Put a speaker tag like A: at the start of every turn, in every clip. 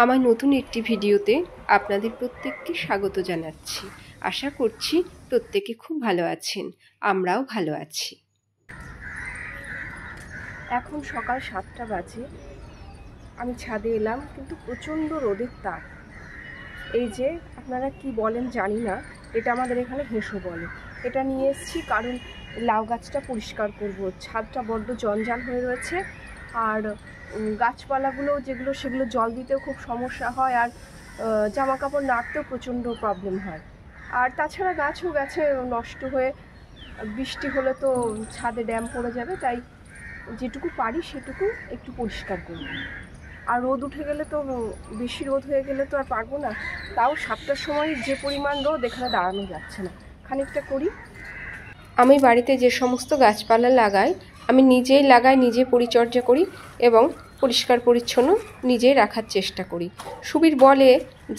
A: আমার নতুন একটি ভিডিওতে আপনাদের প্রত্যেককে স্বাগত জানাচ্ছি। আশা করছি প্রত্যেকে খুব ভালো আছেন, আমরাও ভালো আছি। এখন সকাল 7টা বাজে, আমি ছাদে এলাম, কিন্তু প্রচণ্ড রোদের তাপ। এই যে আপনারা কি বলেন জানি না, এটা আমাদের এখানে হেঁসো বলে। এটা নিয়ে এসেছি কারণ লাউ গাছটা পরিষ্কার করব। ছাদটা বড্ড জঞ্জাল হয়ে রয়েছে, আর গাছপালাগুলো যেগুলো সেগুলো জল দিতেও খুব সমস্যা হয়, আর জামা কাপড় নাড়তেও প্রচণ্ড প্রবলেম হয়। আর তাছাড়া গাছও গেছে নষ্ট হয়ে, বৃষ্টি হলে তো ছাদে ড্যাম পড়ে যাবে, তাই যেটুকু পারি সেটুকু একটু পরিষ্কার করব। আর রোদ উঠে গেলে তো, বেশি রোদ হয়ে গেলে তো আর পারবো না। তাও 7টার সময় যে পরিমাণ রোদ, এখানে দাঁড়ানো যাচ্ছে না, খানিকটা করি। আমি বাড়িতে যে সমস্ত গাছপালা লাগাই, আমি নিজেই লাগাই, নিজে পরিচর্যা করি এবং পরিষ্কার পরিচ্ছন্ন নিজেই রাখার চেষ্টা করি। সুবীর বলে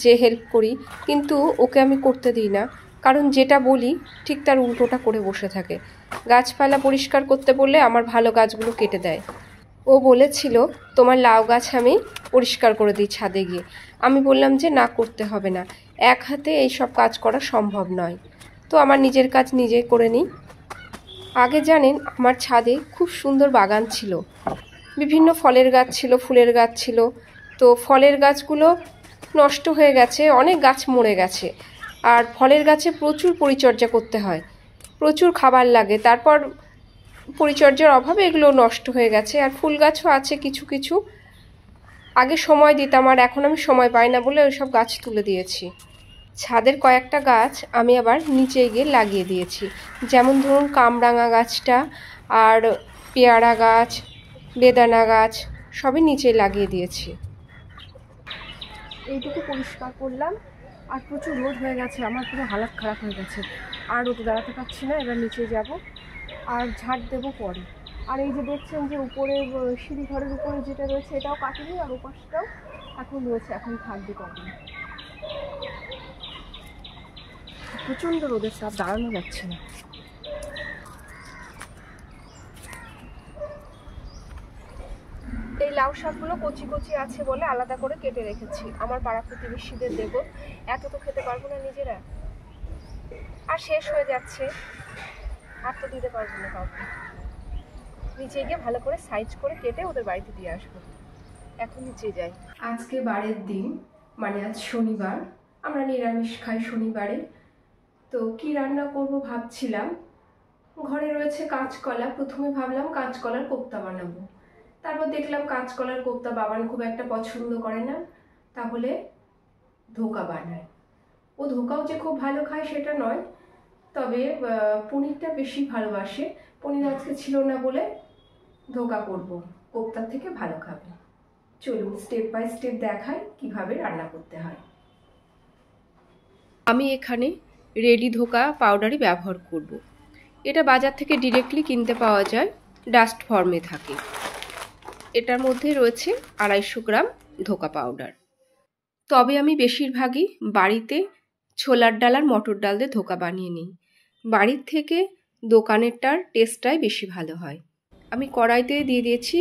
A: যে হেল্প করি, কিন্তু ওকে আমি করতে দিই না, কারণ যেটা বলি ঠিক তার উল্টোটা করে বসে থাকে। গাছপালা পরিষ্কার করতে বললে আমার ভালো গাছগুলো কেটে দেয়। ও বলেছিল তোমার লাউ গাছ আমি পরিষ্কার করে দিই ছাদে গিয়ে। আমি বললাম যে না, করতে হবে না, এক হাতে এই সব কাজ করা সম্ভব নয়। তো আমার নিজের কাজ নিজেই করে নিই। আগে জানেন, আমার ছাদে খুব সুন্দর বাগান ছিল, বিভিন্ন ফলের গাছ ছিল, ফুলের গাছ ছিল। তো ফলের গাছগুলো নষ্ট হয়ে গেছে, অনেক গাছ মরে গেছে। আর ফলের গাছে প্রচুর পরিচর্যা করতে হয়, প্রচুর খাবার লাগে, তারপর পরিচর্যার অভাবে এগুলো নষ্ট হয়ে গেছে। আর ফুল গাছও আছে কিছু কিছু, আগে সময় দিতাম, আর এখন আমি সময় পাই না বলে ওইসব গাছ তুলে দিয়েছি। ছাদের কয়েকটা গাছ আমি আবার নিচে গিয়ে লাগিয়ে দিয়েছি, যেমন ধরুন কামরাঙা গাছটা, আর পেয়ারা গাছ, বেদানা গাছ, সবই নিচে লাগিয়ে দিয়েছি। এইটুকু পরিষ্কার করলাম, আর প্রচুর রোদ হয়ে গেছে, আমার পুরো হালাত খারাপ হয়ে গেছে, আর রোদে দাঁড়াতে পারছি না। এবার নিচে যাব আর ঝাড় দেবো পরে। আর এই যে দেখছেন যে উপরে সিঁড়ি ঘরের উপরে যেটা রয়েছে, এটাও কাটিনি, আর ওপাশটাও এখন রয়েছে, এখন থাকবে কখন। প্রচণ্ড রোদের তাপ, দাঁড়ানো যাচ্ছে না। এই লাউ শাকগুলো কচি কচি আছে বলে আলাদা করে কেটে রেখেছি, আমার পাড়া প্রতিবেশীদের দেব। এত তো খেতে পারবো না নিজেরা, আর শেষ হয়ে যাচ্ছে, আর তো দিতে পারবো না কাউকে। নিচে গিয়ে ভালো করে সাইজ করে কেটে ওদের বাড়িতে দিয়ে আসবো। এখন নিচে যাই। আজকে বারের দিন, মানে আজ শনিবার, আমরা নিরামিষ খাই শনিবারে। তো কি রান্না করব ভাবছিলাম। ঘরে রয়েছে কাঁচকলা, প্রথমে ভাবলাম কাঁচকলার কোপ্তা বানাবো। তারপর দেখলাম কাঁচকলার কোপ্তা বাবান খুব একটা পছন্দ করে না, তাহলে ধোকা বানায়। ও ধোকাও যে খুব ভালো খায় সেটা নয়, তবে পনিরটা বেশি ভালোবাসে। পনির আজকে ছিল না বলে ধোকা করব, কোপ্তার থেকে ভালো খাবে। চলুন স্টেপ বাই স্টেপ দেখাই কিভাবে রান্না করতে হয়। আমি এখানে রেডি ধোকা পাউডারই ব্যবহার করব। এটা বাজার থেকে ডিরেক্টলি কিনতে পাওয়া যায়, ডাস্ট ফর্মে থাকে। এটার মধ্যে রয়েছে 250 গ্রাম ধোকা পাউডার। তবে আমি বেশিরভাগই বাড়িতে ছোলার ডাল আর মটর ডাল দিয়ে ধোকা বানিয়ে নিই। বাড়ির থেকে দোকানেরটার টেস্টটাই বেশি ভালো হয়। আমি কড়াইতে দিয়ে দিয়েছি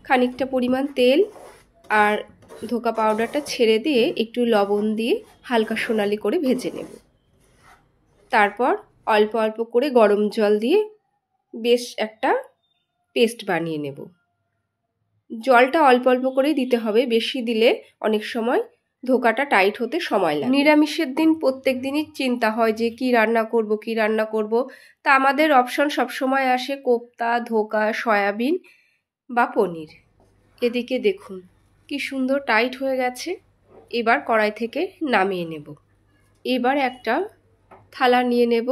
A: খানিকটা পরিমাণ তেল, আর ধোকা পাউডারটা ছেড়ে দিয়ে একটু লবণ দিয়ে হালকা সোনালি করে ভেজে নেব। তারপর অল্প অল্প করে গরম জল দিয়ে বেশ একটা পেস্ট বানিয়ে নেব। জলটা অল্প অল্প করেই দিতে হবে, বেশি দিলে অনেক সময় ধোকাটা টাইট হতে সময় লাগে। নিরামিষের দিন প্রত্যেক দিনই চিন্তা হয় যে কি রান্না করব কি রান্না করব। তা আমাদের অপশন সবসময় আসে কোপ্তা, ধোকা, সয়াবিন বা পনির। এদিকে দেখুন কি সুন্দর টাইট হয়ে গেছে। এবার কড়াই থেকে নামিয়ে নেব। এবার একটা থালা নিয়ে নেব,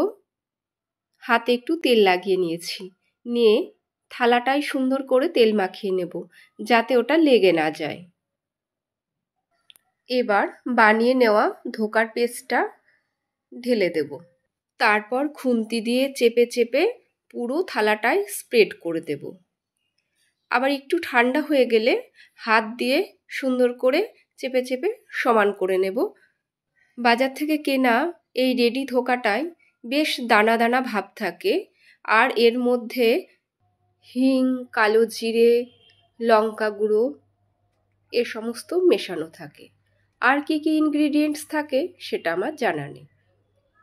A: হাতে একটু তেল লাগিয়ে নিয়েছি, নিয়ে থালাটাই সুন্দর করে তেল মাখিয়ে নেব যাতে ওটা লেগে না যায়। এবার বানিয়ে নেওয়া ধোকার পেস্টটা ঢেলে দেব। তারপর খুন্তি দিয়ে চেপে চেপে পুরো থালাটায় স্প্রেড করে দেব। আবার একটু ঠান্ডা হয়ে গেলে হাত দিয়ে সুন্দর করে চেপে চেপে সমান করে নেব। বাজার থেকে কেনা এই রেডি ধোকাটায় বেশ দানা দানা ভাব থাকে, আর এর মধ্যে হিং, কালো জিরে, লঙ্কা গুঁড়ো এ সমস্ত মেশানো থাকে। আর কি কি ইনগ্রিডিয়েন্টস থাকে সেটা আমার জানা নেই।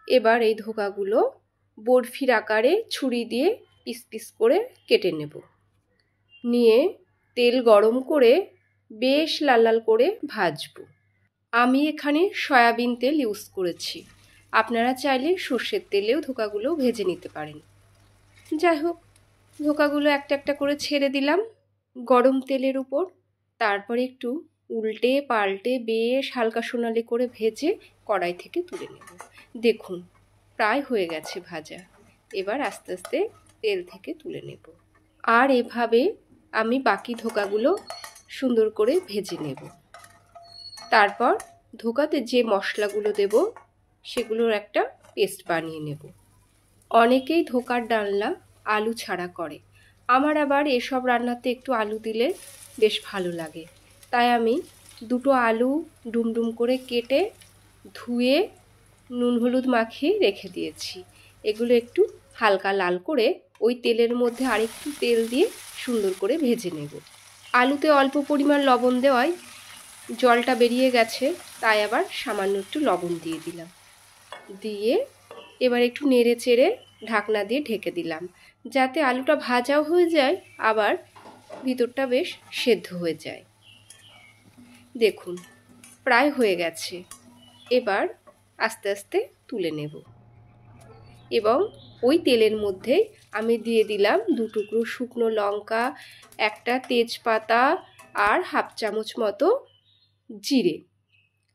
A: এবার এই ধোকাগুলো বরফির আকারে ছুরি দিয়ে পিস পিস করে কেটে নেব। নিয়ে তেল গরম করে বেশ লাল লাল করে ভাজবো। আমি এখানে সয়াবিন তেল ইউজ করেছি, আপনারা চাইলে সর্ষের তেলেও ধোকাগুলো ভেজে নিতে পারেন। যাই হোক, ধোকাগুলো একটা একটা করে ছেড়ে দিলাম গরম তেলের উপর। তারপরে একটু উল্টে পাল্টে বেশ হালকা সোনালি করে ভেজে কড়াই থেকে তুলে নেব। দেখুন প্রায় হয়ে গেছে ভাজা। এবার আস্তে আস্তে তেল থেকে তুলে নেব। আর এভাবে আমি বাকি ধোকাগুলো সুন্দর করে ভেজে নেব। তারপর ধোকাতে যে মশলাগুলো দেব সেগুলোর একটা পেস্ট বানিয়ে নেব। অনেকেই ধোকার ডালনা আলু ছাড়া করে, আমার আবার এসব রান্নাতে একটু আলু দিলে বেশ ভালো লাগে। তাই আমি দুটো আলু ডুমডুম করে কেটে ধুয়ে নুন হলুদ মাখিয়ে রেখে দিয়েছি। এগুলো একটু হালকা লাল করে ওই তেলের মধ্যে আরেকটু তেল দিয়ে সুন্দর করে ভেজে নেব। আলুতে অল্প পরিমাণ লবণ দেওয়ায় জলটা বেরিয়ে গেছে, তাই আবার সামান্য একটু লবণ দিয়ে দিলাম। দিয়ে এবার একটু নেড়ে চেড়ে ঢাকনা দিয়ে ঢেকে দিলাম, যাতে আলুটা ভাজাও হয়ে যায় আবার ভিতরটা বেশ সেদ্ধ হয়ে যায়। দেখুন প্রায় হয়ে গেছে। এবার আস্তে আস্তে তুলে নেব এবং ওই তেলের মধ্যেই আমি দিয়ে দিলাম 2 টুকরো শুকনো লঙ্কা, একটা তেজপাতা আর হাফ চামচ মতো জিরে,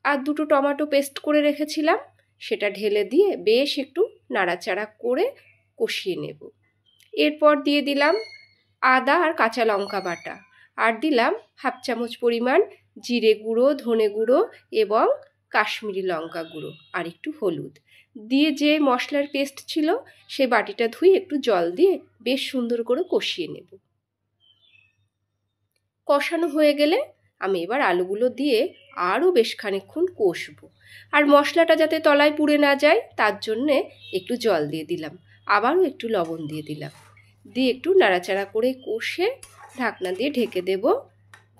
A: আর 2টো টমেটো পেস্ট করে রেখেছিলাম সেটা ঢেলে দিয়ে বেশ একটু নাড়াচাড়া করে কষিয়ে নেব। এরপর দিয়ে দিলাম আদা আর কাঁচা লঙ্কা বাটা, আর দিলাম হাফ চামচ পরিমাণ জিরে গুঁড়ো, ধনে গুঁড়ো এবং কাশ্মীরি লঙ্কা গুঁড়ো আর একটু হলুদ দিয়ে যে মশলার পেস্ট ছিল সেই বাটিটা ধুয়ে একটু জল দিয়ে বেশ সুন্দর করে কষিয়ে নেব। কষানো হয়ে গেলে আমি এবার আলুগুলো দিয়ে আরও বেশ খানিকক্ষণ কষবো। আর মশলাটা যাতে তলায় পুড়ে না যায় তার জন্যে একটু জল দিয়ে দিলাম, আবারও একটু লবণ দিয়ে দিলাম, দিয়ে একটু নাড়াচাড়া করে কষে ঢাকনা দিয়ে ঢেকে দেব,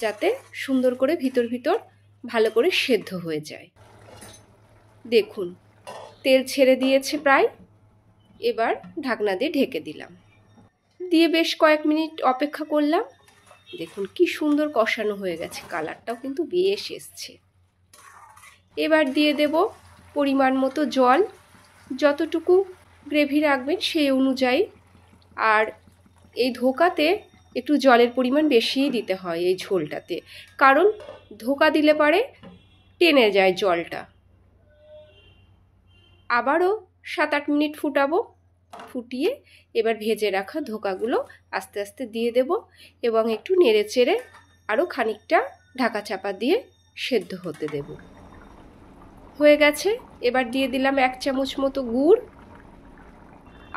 A: যাতে সুন্দর করে ভিতর ভিতর ভালো করে সেদ্ধ হয়ে যায়। দেখুন তেল ছেড়ে দিয়েছে প্রায়। এবার ঢাকনা দিয়ে ঢেকে দিলাম, দিয়ে বেশ কয়েক মিনিট অপেক্ষা করলাম। দেখুন কি সুন্দর কষানো হয়ে গেছে, কালারটাও কিন্তু বেশ এসছে। এবার দিয়ে দেব পরিমাণ মতো জল, যতটুকু গ্রেভি রাখবেন সেই অনুযায়ী। আর এই ধোকাতে একটু জলের পরিমাণ বেশিই দিতে হয় এই ঝোলটাতে, কারণ ধোকা দিলে পরে টেনে যায় জলটা। আবারও 7-8 মিনিট ফুটাবো। ফুটিয়ে এবার ভেজে রাখা ধোকাগুলো আস্তে আস্তে দিয়ে দেব এবং একটু নেড়ে চেড়ে আরও খানিকটা ঢাকা চাপা দিয়ে সেদ্ধ হতে দেব। হয়ে গেছে। এবার দিয়ে দিলাম 1 চামচ মতো গুড়,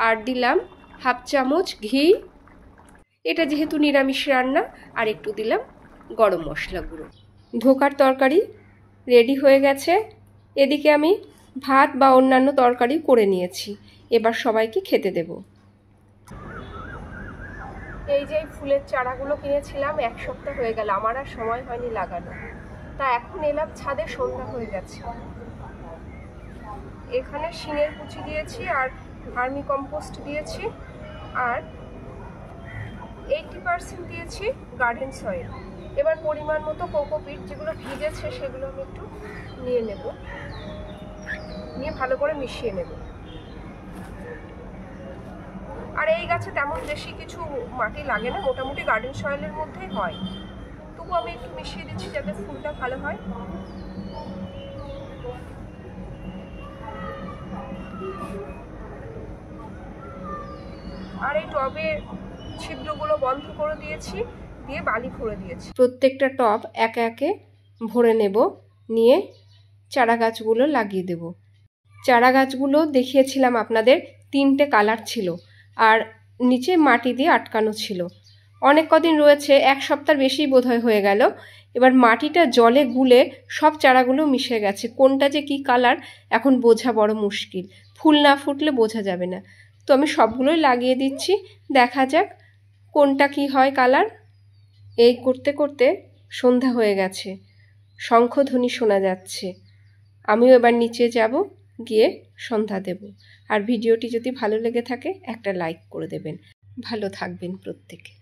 A: আর দিলাম হাফ চামচ ঘি, এটা যেহেতু নিরামিষ রান্না, আর একটু দিলাম গরম মশলা গুঁড়ো। ধোকার তরকারি রেডি হয়ে গেছে। এদিকে আমি ভাত বা অন্যান্য তরকারি করে নিয়েছি, এবার সবাইকে খেতে দেব। এই যে ফুলের চারাগুলো কিনেছিলাম 1 সপ্তাহ হয়ে গেল, আমার আর সময় হয়নি লাগানো, তা এখন এলাম ছাদে, সন্ধ্যা হয়ে গেছে। এখানে শিঙের কুচি দিয়েছি আর ভার্মি কম্পোস্ট দিয়েছি, আর 80% দিয়েছি গার্ডেন সয়েল। এবার পরিমাণ মতো কোকোপিট, যেগুলো ভিজেছে সেগুলো আমি একটু নিয়ে নেব, নিয়ে ভালো করে মিশিয়ে নেব। আর এই গাছে তেমন বেশি কিছু মাটি লাগে না, মোটামুটি গার্ডেন সয়েলের মধ্যেই হয়, তবু আমি একটু মিশিয়ে দিচ্ছি যাতে ফুলটা ভালো হয়। আর এই টবের ছিদ্রগুলো বন্ধ করে দিয়েছি, দিয়ে বালি ভরে দিয়েছি। প্রত্যেকটা টব একে একে ভরে নেব, নিয়ে চারা গাছগুলো লাগিয়ে দেব। চারা গাছগুলো দেখিয়েছিলাম আপনাদের 3টে কালার ছিল, আর নিচে মাটি দিয়ে আটকানো ছিল। অনেক কদিন রয়েছে, 1 সপ্তাহ বেশি বোধহয় হয়ে গেল। এবার মাটিটা জলে গুলে সব চারাগুলো মিশে গেছে, কোনটা যে কি কালার এখন বোঝা বড় মুশকিল, ফুল না ফুটলে বোঝা যাবে না। তো আমি সবগুলোই লাগিয়ে দিচ্ছি, দেখা যাক কোনটা কি হয় কালার। এই করতে করতে সন্ধ্যা হয়ে গেছে, শঙ্খধ্বনি শোনা যাচ্ছে। আমিও এবার নিচে যাব, গিয়ে সন্ধ্যা দেব। আর ভিডিওটি যদি ভালো লেগে থাকে একটা লাইক করে দেবেন। ভালো থাকবেন প্রত্যেকে।